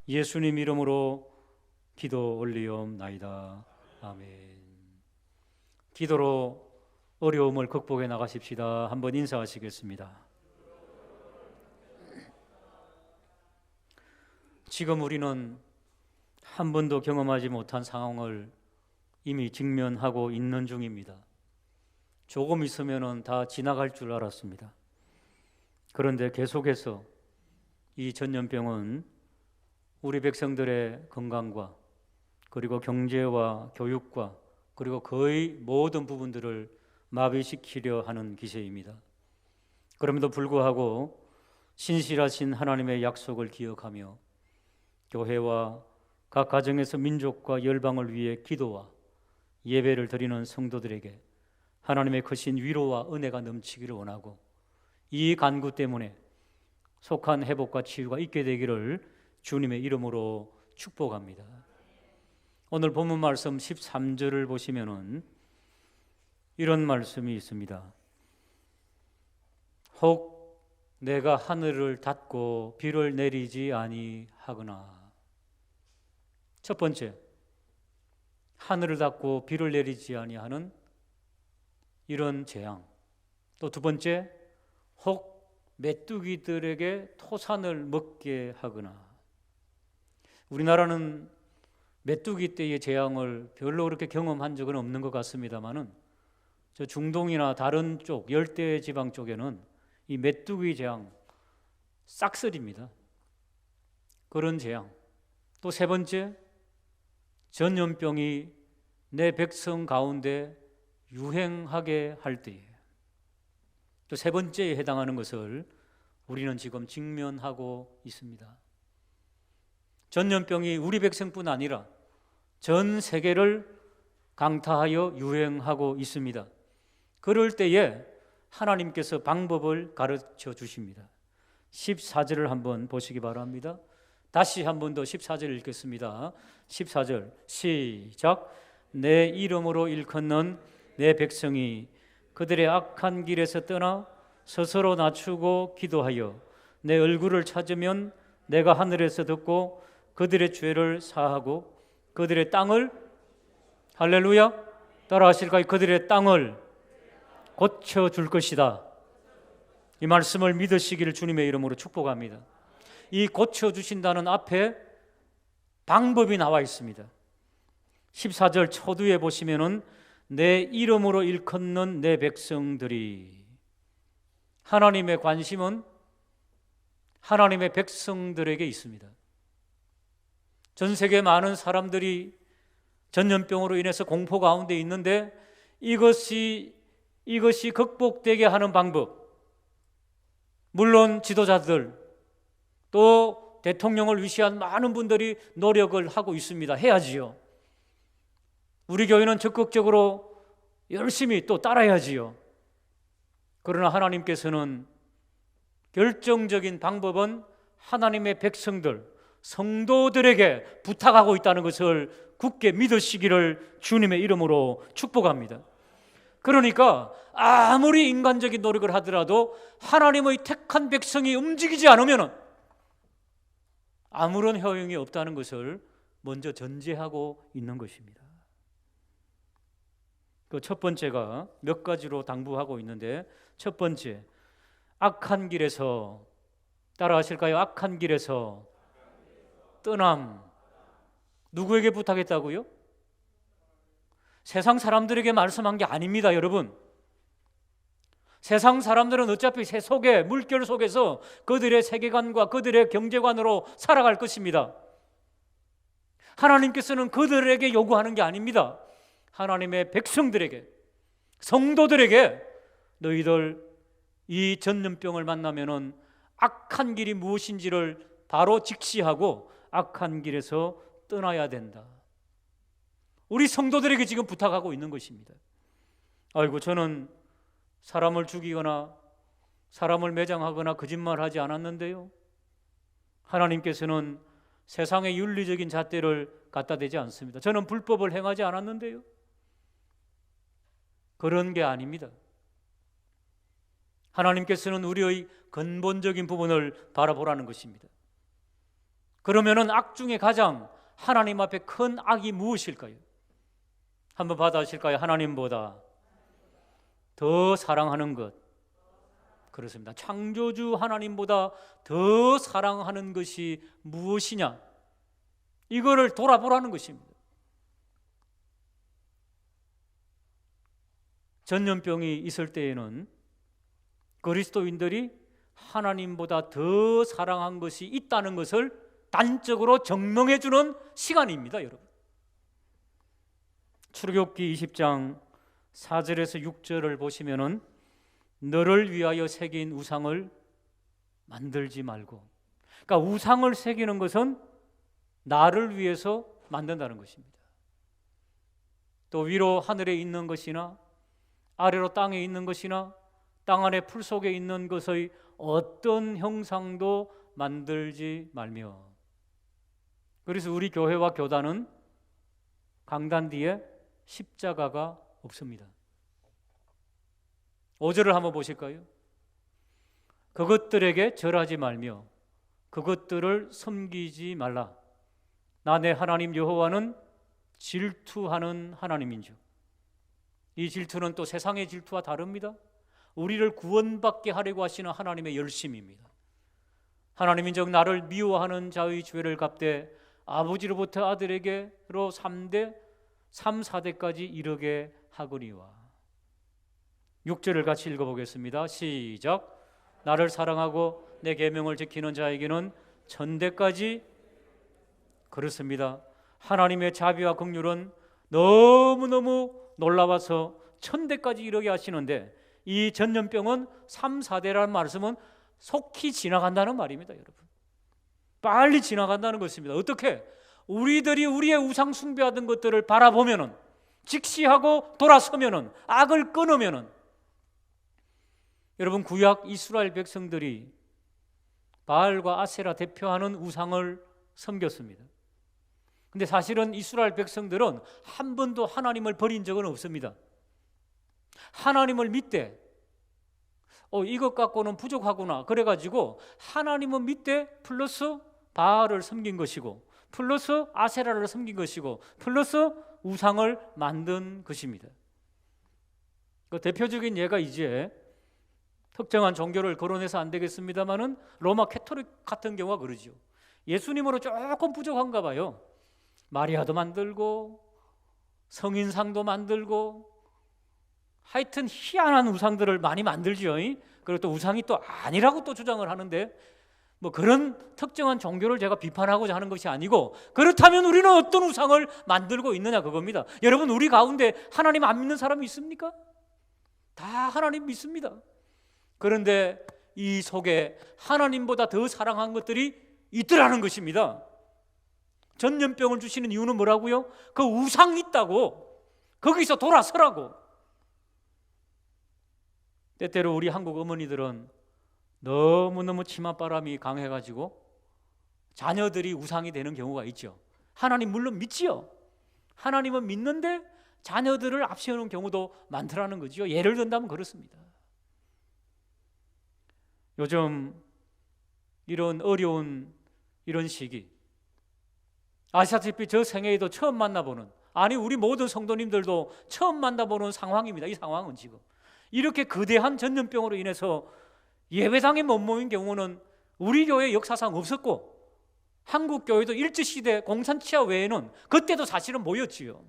예수님 이름으로 기도 올리옵나이다. 아멘. 기도로 어려움을 극복해 나가십시다. 한번 인사하시겠습니다. 지금 우리는 한 번도 경험하지 못한 상황을 이미 직면하고 있는 중입니다. 조금 있으면 다 지나갈 줄 알았습니다. 그런데 계속해서 이 전염병은 우리 백성들의 건강과 그리고 경제와 교육과 그리고 거의 모든 부분들을 마비시키려 하는 기세입니다. 그럼에도 불구하고 신실하신 하나님의 약속을 기억하며 교회와 각 가정에서 민족과 열방을 위해 기도와 예배를 드리는 성도들에게 하나님의 크신 위로와 은혜가 넘치기를 원하고 이 간구 때문에 속한 회복과 치유가 있게 되기를 주님의 이름으로 축복합니다. 오늘 본문 말씀 13절을 보시면은 이런 말씀이 있습니다. 혹 내가 하늘을 닫고 비를 내리지 아니하거나. 첫 번째, 하늘을 닫고 비를 내리지 아니하는 이런 재앙. 또 두 번째, 혹 메뚜기들에게 토산을 먹게 하거나. 우리나라는 메뚜기 때의 재앙을 별로 그렇게 경험한 적은 없는 것 같습니다만은 저 중동이나 다른 쪽 열대 지방 쪽에는 이 메뚜기 재앙 싹쓸입니다. 그런 재앙. 또 세 번째, 전염병이 내 백성 가운데 유행하게 할 때에 또 세 번째에 해당하는 것을 우리는 지금 직면하고 있습니다. 전염병이 우리 백성뿐 아니라 전 세계를 강타하여 유행하고 있습니다. 그럴 때에 하나님께서 방법을 가르쳐 주십니다. 14절을 한번 보시기 바랍니다. 다시 한 번 더 14절 읽겠습니다. 14절 시작. 내 이름으로 일컫는 내 백성이 그들의 악한 길에서 떠나 스스로 낮추고 기도하여 내 얼굴을 찾으면 내가 하늘에서 듣고 그들의 죄를 사하고 그들의 땅을, 할렐루야, 따라하실까요? 그들의 땅을 고쳐줄 것이다. 이 말씀을 믿으시기를 주님의 이름으로 축복합니다. 이 고쳐주신다는 앞에 방법이 나와 있습니다. 14절 초두에 보시면은 내 이름으로 일컫는 내 백성들이, 하나님의 관심은 하나님의 백성들에게 있습니다. 전 세계 많은 사람들이 전염병으로 인해서 공포 가운데 있는데 이것이 극복되게 하는 방법, 물론 지도자들 또 대통령을 위시한 많은 분들이 노력을 하고 있습니다. 해야지요. 우리 교회는 적극적으로 열심히 또 따라야지요. 그러나 하나님께서는 결정적인 방법은 하나님의 백성들, 성도들에게 부탁하고 있다는 것을 굳게 믿으시기를 주님의 이름으로 축복합니다. 그러니까 아무리 인간적인 노력을 하더라도 하나님의 택한 백성이 움직이지 않으면 아무런 효용이 없다는 것을 먼저 전제하고 있는 것입니다. 그 첫 번째가 몇 가지로 당부하고 있는데, 첫 번째, 악한 길에서, 따라하실까요? 악한 길에서 떠남. 누구에게 부탁했다고요? 세상 사람들에게 말씀한 게 아닙니다, 여러분. 세상 사람들은 어차피 새 속에, 물결 속에서 그들의 세계관과 그들의 경제관으로 살아갈 것입니다. 하나님께서는 그들에게 요구하는 게 아닙니다. 하나님의 백성들에게, 성도들에게 너희들 이 전염병을 만나면은 악한 길이 무엇인지를 바로 직시하고 악한 길에서 떠나야 된다. 우리 성도들에게 지금 부탁하고 있는 것입니다. 아이고, 저는 사람을 죽이거나 사람을 매장하거나 거짓말하지 않았는데요. 하나님께서는 세상의 윤리적인 잣대를 갖다 대지 않습니다. 저는 불법을 행하지 않았는데요. 그런 게 아닙니다. 하나님께서는 우리의 근본적인 부분을 바라보라는 것입니다. 그러면은 악 중에 가장 하나님 앞에 큰 악이 무엇일까요? 한번 받아주실까요? 하나님보다 더 사랑하는 것. 그렇습니다. 창조주 하나님보다 더 사랑하는 것이 무엇이냐? 이거를 돌아보라는 것입니다. 전염병이 있을 때에는 그리스도인들이 하나님보다 더 사랑한 것이 있다는 것을 단적으로 증명해 주는 시간입니다, 여러분. 출애굽기 20장 4절에서 6절을 보시면은 너를 위하여 새긴 우상을 만들지 말고, 그러니까 우상을 새기는 것은 나를 위해서 만든다는 것입니다. 또 위로 하늘에 있는 것이나 아래로 땅에 있는 것이나 땅 안에 풀 속에 있는 것의 어떤 형상도 만들지 말며. 그래서 우리 교회와 교단은 강단 뒤에 십자가가 없습니다. 5절을 한번 보실까요? 그것들에게 절하지 말며 그것들을 섬기지 말라. 나 내 하나님 여호와는 질투하는 하나님인즉. 이 질투는 또 세상의 질투와 다릅니다. 우리를 구원받게 하려고 하시는 하나님의 열심입니다. 하나님인즉 나를 미워하는 자의 죄를 갚되 아버지로부터 아들에게로 3대 3, 4대까지 이르게 하거니와. 6절을 같이 읽어보겠습니다. 시작. 나를 사랑하고 내 계명을 지키는 자에게는 1000대까지. 그렇습니다. 하나님의 자비와 긍휼은 너무너무 놀라워서 1000대까지 이르게 하시는데, 이 전염병은 3, 4대라는 말씀은 속히 지나간다는 말입니다, 여러분. 빨리 지나간다는 것입니다. 어떻게? 우리들이 우리의 우상 숭배하던 것들을 바라보면은, 직시하고 돌아서면은, 악을 끊으면은. 여러분, 구약 이스라엘 백성들이 바알과 아세라 대표하는 우상을 섬겼습니다. 근데 사실은 이스라엘 백성들은 한 번도 하나님을 버린 적은 없습니다. 하나님을 믿되 이것 갖고는 부족하구나 그래가지고 하나님은 믿되 플러스 바알을 섬긴 것이고 플러스 아세라를 섬긴 것이고 플러스 우상을 만든 것입니다. 그 대표적인 예가 이제 특정한 종교를 거론해서 안 되겠습니다만은 로마 캐토릭 같은 경우가 그러죠. 예수님으로 조금 부족한가 봐요. 마리아도 만들고 성인상도 만들고 하여튼 희한한 우상들을 많이 만들죠. 그리고 또 우상이 또 아니라고 또 주장을 하는데, 뭐 그런 특정한 종교를 제가 비판하고자 하는 것이 아니고, 그렇다면 우리는 어떤 우상을 만들고 있느냐 그겁니다. 여러분, 우리 가운데 하나님 안 믿는 사람이 있습니까? 다 하나님 믿습니다. 그런데 이 속에 하나님보다 더 사랑한 것들이 있더라는 것입니다. 전염병을 주시는 이유는 뭐라고요? 그 우상이 있다고, 거기서 돌아서라고. 때때로 우리 한국 어머니들은 너무너무 치맛바람이 강해가지고 자녀들이 우상이 되는 경우가 있죠. 하나님 물론 믿지요. 하나님은 믿는데 자녀들을 앞세우는 경우도 많더라는 거죠. 예를 든다면 그렇습니다. 요즘 이런 어려운 이런 시기, 아시다시피 저 생애에도 처음 만나보는, 아니 우리 모든 성도님들도 처음 만나보는 상황입니다. 이 상황은 지금 이렇게 거대한 전염병으로 인해서 예배당에 못 모인 경우는 우리 교회 역사상 없었고, 한국 교회도 일제시대 공산치하 외에는 그때도 사실은 모였지요.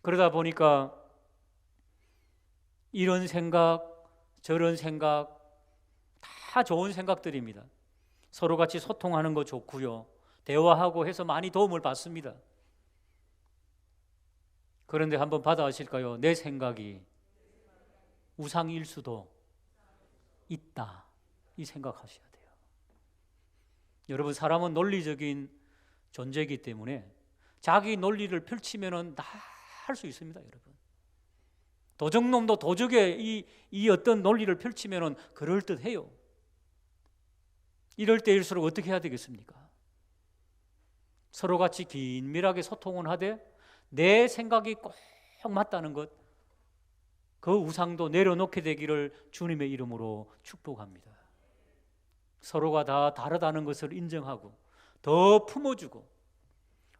그러다 보니까 이런 생각 저런 생각 다 좋은 생각들입니다. 서로 같이 소통하는 거 좋고요, 대화하고 해서 많이 도움을 받습니다. 그런데 한번 받아하실까요? 내 생각이 우상일 수도 있다, 이 생각하셔야 돼요. 여러분, 사람은 논리적인 존재이기 때문에 자기 논리를 펼치면은 다 할 수 있습니다. 여러분, 도적놈도 도적의 이 어떤 논리를 펼치면은 그럴듯해요. 이럴 때일수록 어떻게 해야 되겠습니까? 서로 같이 긴밀하게 소통을 하되 내 생각이 꼭 맞다는 것, 그 우상도 내려놓게 되기를 주님의 이름으로 축복합니다. 서로가 다 다르다는 것을 인정하고 더 품어주고,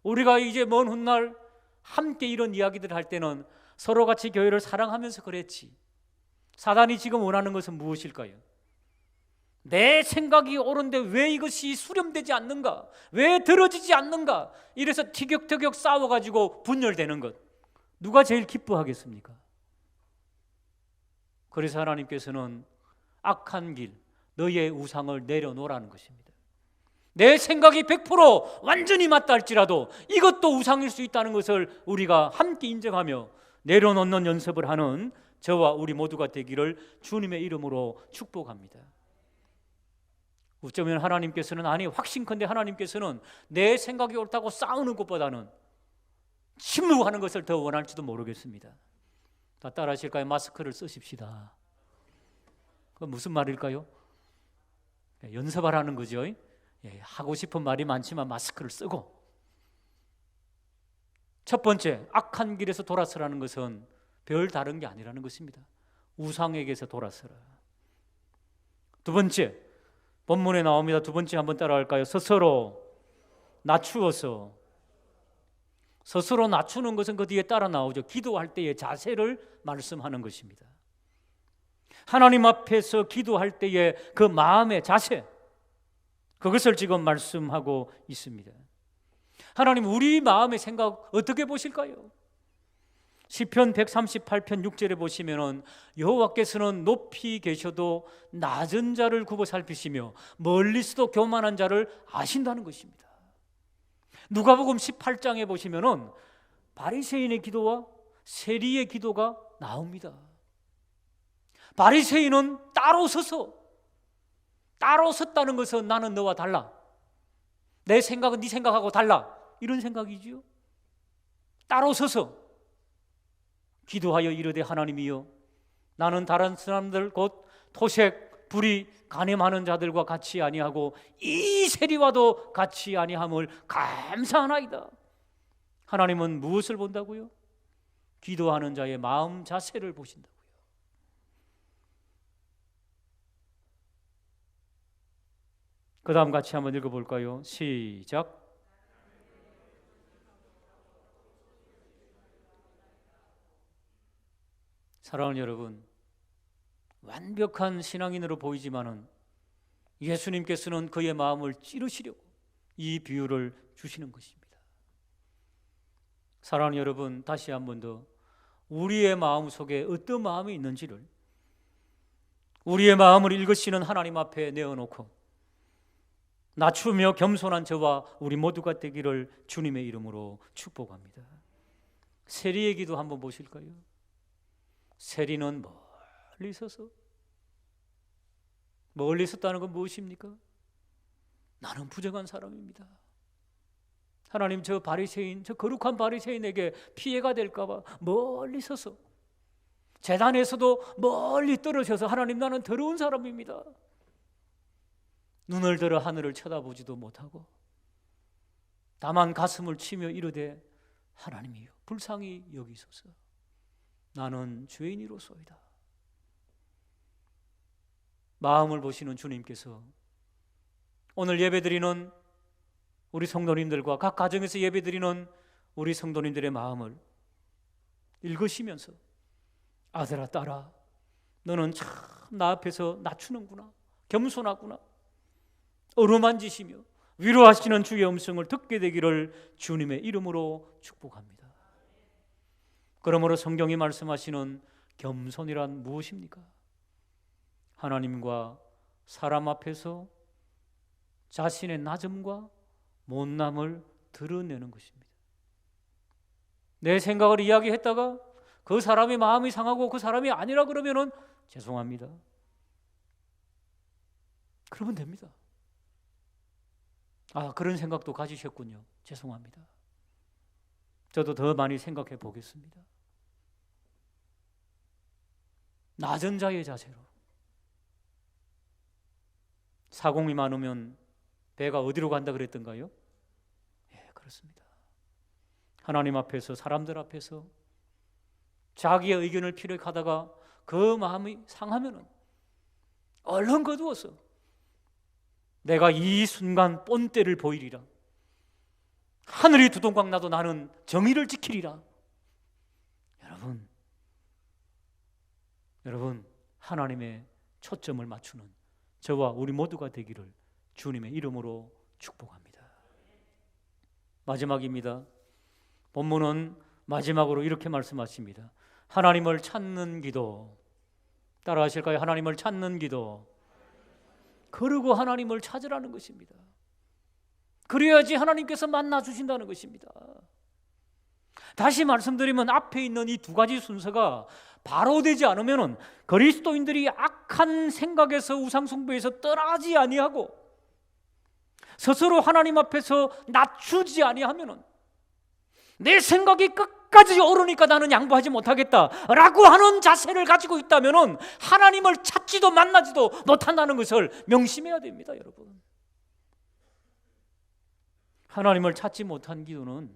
우리가 이제 먼 훗날 함께 이런 이야기들을 할 때는 서로 같이 교회를 사랑하면서 그랬지. 사단이 지금 원하는 것은 무엇일까요? 내 생각이 옳은데 왜 이것이 수렴되지 않는가? 왜 들어지지 않는가? 이래서 티격태격 싸워가지고 분열되는 것, 누가 제일 기뻐하겠습니까? 그래서 하나님께서는 악한 길, 너의 우상을 내려놓으라는 것입니다. 내 생각이 100% 완전히 맞다 할지라도 이것도 우상일 수 있다는 것을 우리가 함께 인정하며 내려놓는 연습을 하는 저와 우리 모두가 되기를 주님의 이름으로 축복합니다. 어쩌면 하나님께서는, 아니 확신컨대 하나님께서는 내 생각이 옳다고 싸우는 것보다는 침묵하는 것을 더 원할지도 모르겠습니다. 다 따라하실까요? 마스크를 쓰십시다. 그건 무슨 말일까요? 연습하라는 거죠. 하고 싶은 말이 많지만 마스크를 쓰고. 첫 번째, 악한 길에서 돌아서라는 것은 별 다른 게 아니라는 것입니다. 우상에게서 돌아서라. 두 번째, 본문에 나옵니다. 두 번째 한번 따라할까요? 스스로 낮추어서. 스스로 낮추는 것은 그 뒤에 따라 나오죠. 기도할 때의 자세를 말씀하는 것입니다. 하나님 앞에서 기도할 때의 그 마음의 자세, 그것을 지금 말씀하고 있습니다. 하나님, 우리 마음의 생각 어떻게 보실까요? 시편 138편 6절에 보시면은 여호와께서는 높이 계셔도 낮은 자를 굽어 살피시며 멀리서도 교만한 자를 아신다는 것입니다. 누가복음 18장에 보시면은 바리새인의 기도와 세리의 기도가 나옵니다. 바리새인은 따로 섰다는 것은 나는 너와 달라, 내 생각은 네 생각하고 달라, 이런 생각이지요. 따로 서서 기도하여 이르되 하나님이여, 나는 다른 사람들 곧 토색, 불의, 간음하는 자들과 같이 아니하고 이 세리와도 같이 아니함을 감사하나이다. 하나님은 무엇을 본다고요? 기도하는 자의 마음 자세를 보신다고요. 그 다음 같이 한번 읽어볼까요? 시작. 사랑하는 여러분, 완벽한 신앙인으로 보이지만은 예수님께서는 그의 마음을 찌르시려고 이 비유를 주시는 것입니다. 사랑하는 여러분, 다시 한 번 더 우리의 마음 속에 어떤 마음이 있는지를 우리의 마음을 읽으시는 하나님 앞에 내어놓고 낮추며 겸손한 저와 우리 모두가 되기를 주님의 이름으로 축복합니다. 세리의 기도 한번 보실까요? 세리는 멀리 서서, 멀리 섰다는 건 무엇입니까? 나는 부정한 사람입니다. 하나님, 저 바리새인, 저 거룩한 바리새인에게 피해가 될까 봐 멀리 서서, 제단에서도 멀리 떨어져서 하나님, 나는 더러운 사람입니다. 눈을 들어 하늘을 쳐다보지도 못하고 다만 가슴을 치며 이르되 하나님이여 불쌍히 여기소서, 나는 죄인이로소이다. 마음을 보시는 주님께서 오늘 예배드리는 우리 성도님들과 각 가정에서 예배드리는 우리 성도님들의 마음을 읽으시면서 아들아 딸아, 너는 참 나 앞에서 낮추는구나, 겸손하구나, 어루만지시며 위로하시는 주의 음성을 듣게 되기를 주님의 이름으로 축복합니다. 그러므로 성경이 말씀하시는 겸손이란 무엇입니까? 하나님과 사람 앞에서 자신의 낮음과 못남을 드러내는 것입니다. 내 생각을 이야기했다가 그 사람이 마음이 상하고 그 사람이 아니라 그러면은 죄송합니다, 그러면 됩니다. 그런 생각도 가지셨군요. 죄송합니다. 저도 더 많이 생각해 보겠습니다. 낮은 자의 자세로. 사공이 많으면 배가 어디로 간다 그랬던가요? 예, 그렇습니다. 하나님 앞에서, 사람들 앞에서 자기의 의견을 피력하다가 그 마음이 상하면은 얼른 거두어서 내가 이 순간 본때를 보이리라, 하늘이 두동강 나도 나는 정의를 지키리라. 여러분 하나님의 초점을 맞추는 저와 우리 모두가 되기를 주님의 이름으로 축복합니다. 마지막입니다. 본문은 마지막으로 이렇게 말씀하십니다. 하나님을 찾는 기도. 따라 하실까요? 하나님을 찾는 기도. 그리고 하나님을 찾으라는 것입니다. 그래야지 하나님께서 만나 주신다는 것입니다. 다시 말씀드리면 앞에 있는 이 두 가지 순서가 바로 되지 않으면 그리스도인들이 악한 생각에서 우상숭배에서 떠나지 아니하고 스스로 하나님 앞에서 낮추지 아니하면 내 생각이 끝까지 옳으니까 나는 양보하지 못하겠다라고 하는 자세를 가지고 있다면 하나님을 찾지도 만나지도 못한다는 것을 명심해야 됩니다. 여러분, 하나님을 찾지 못한 기도는,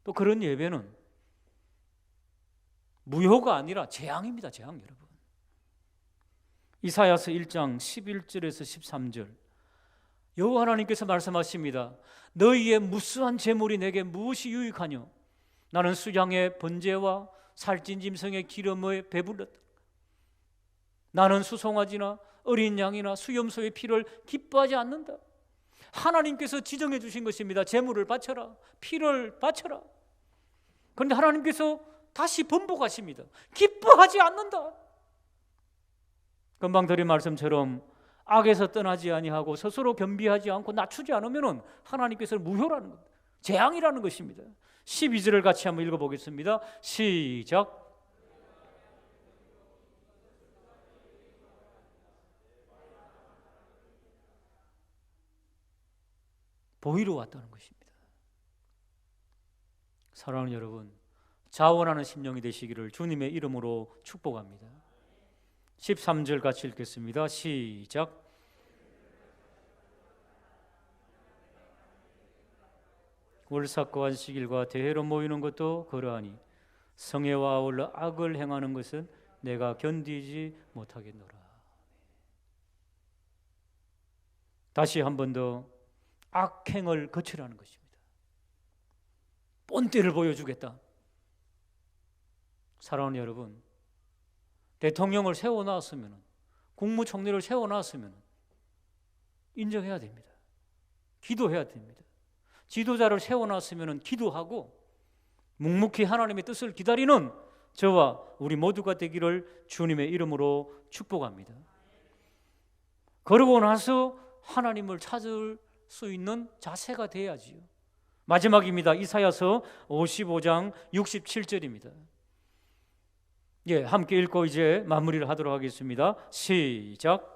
또 그런 예배는 무효가 아니라 재앙입니다. 재앙. 여러분, 이사야서 1장 11절에서 13절 여호와 하나님께서 말씀하십니다. 너희의 무수한 재물이 내게 무엇이 유익하뇨? 나는 수양의 번제와 살찐 짐승의 기름에 배불렀다. 나는 수송아지나 어린 양이나 수염소의 피를 기뻐하지 않는다. 하나님께서 지정해 주신 것입니다. 재물을 바쳐라, 피를 바쳐라. 그런데 하나님께서 다시 번복하십니다. 기뻐하지 않는다. 금방 드린 말씀처럼 악에서 떠나지 아니하고 스스로 겸비하지 않고 낮추지 않으면 하나님께서는 무효라는 것, 재앙이라는 것입니다. 12절을 같이 한번 읽어보겠습니다. 시작. 보이러 왔다는 것입니다. 사랑하는 여러분, 자원하는 심령이 되시기를 주님의 이름으로 축복합니다. 13절 같이 읽겠습니다. 시작. 월삭과 안식일과 대회로 모이는 것도 그러하니 성회와 아울러 악을 행하는 것은 내가 견디지 못하겠노라. 다시 한 번 더 악행을 거치라는 것입니다. 본때를 보여주겠다. 사랑하는 여러분, 대통령을 세워놨으면, 국무총리를 세워놨으면 인정해야 됩니다. 기도해야 됩니다. 지도자를 세워놨으면 기도하고 묵묵히 하나님의 뜻을 기다리는 저와 우리 모두가 되기를 주님의 이름으로 축복합니다. 그러고 나서 하나님을 찾을 수 있는 자세가 돼야지요. 마지막입니다. 이사야서 55장 67절입니다. 예, 함께 읽고 이제 마무리를 하도록 하겠습니다. 시작.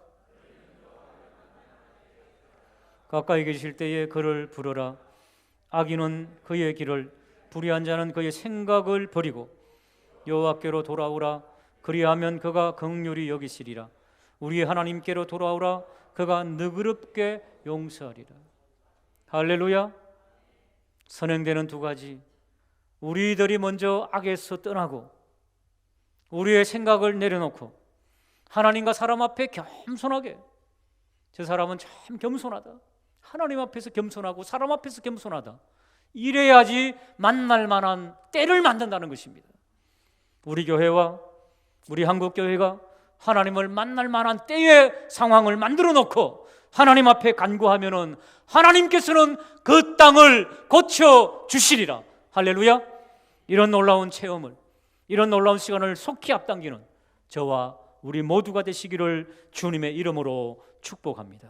가까이 계실 때에 그를 부르라. 악인은 그의 길을, 불의한 자는 그의 생각을 버리고 여호와께로 돌아오라. 그리하면 그가 긍휼히 여기시리라. 우리의 하나님께로 돌아오라. 그가 너그럽게 용서하리라. 할렐루야. 선행되는 두 가지, 우리들이 먼저 악에서 떠나고 우리의 생각을 내려놓고 하나님과 사람 앞에 겸손하게, 저 사람은 참 겸손하다, 하나님 앞에서 겸손하고 사람 앞에서 겸손하다, 이래야지 만날 만한 때를 만든다는 것입니다. 우리 교회와 우리 한국교회가 하나님을 만날 만한 때의 상황을 만들어 놓고 하나님 앞에 간구하면은 하나님께서는 그 땅을 고쳐 주시리라. 할렐루야. 이런 놀라운 체험을, 이런 놀라운 시간을 속히 앞당기는 저와 우리 모두가 되시기를 주님의 이름으로 축복합니다.